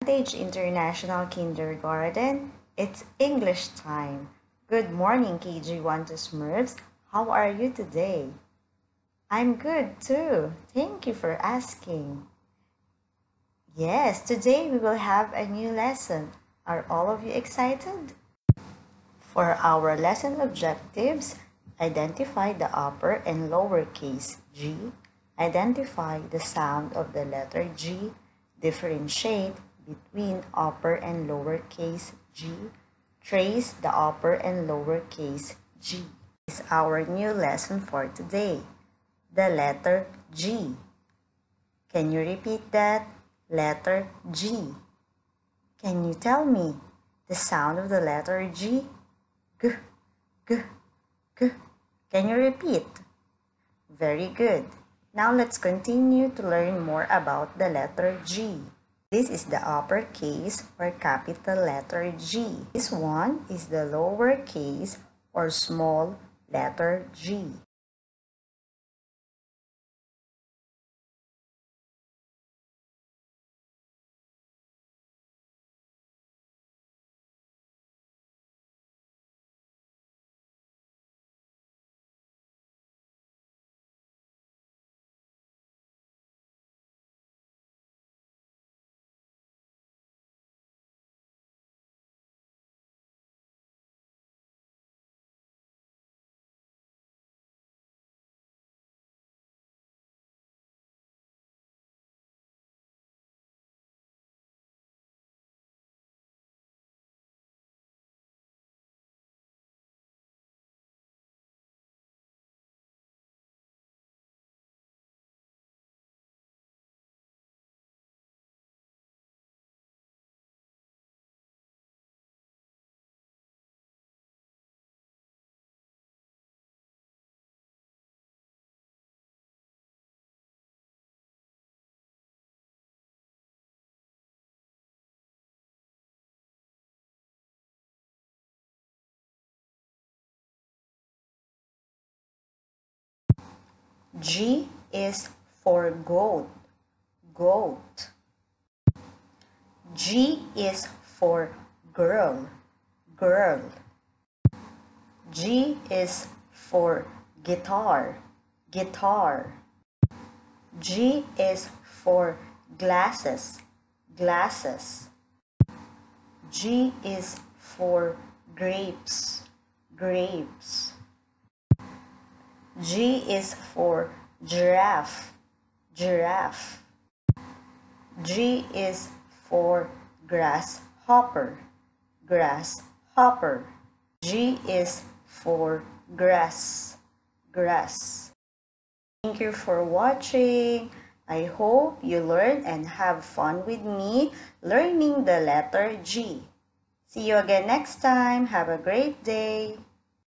Advantage International Kindergarten, it's English time. Good morning, KG1 to Smurfs. How are you today? I'm good too. Thank you for asking. Yes, today we will have a new lesson. Are all of you excited? For our lesson objectives, identify the upper and lower case G, identify the sound of the letter G, differentiate between upper and lower case G, trace the upper and lower case G. This is our new lesson for today. The letter G. Can you repeat that? Letter G. Can you tell me the sound of the letter G? G, G, G. Can you repeat? Very good. Now let's continue to learn more about the letter G. This is the uppercase or capital letter G. This one is the lowercase or small letter G. G is for goat, goat. G is for girl, girl. G is for guitar, guitar. G is for glasses, glasses. G is for grapes, grapes. G is for giraffe, giraffe. G is for grasshopper, grasshopper. G is for grass, grass. Thank you for watching. I hope you learn and have fun with me learning the letter G. See you again next time. Have a great day.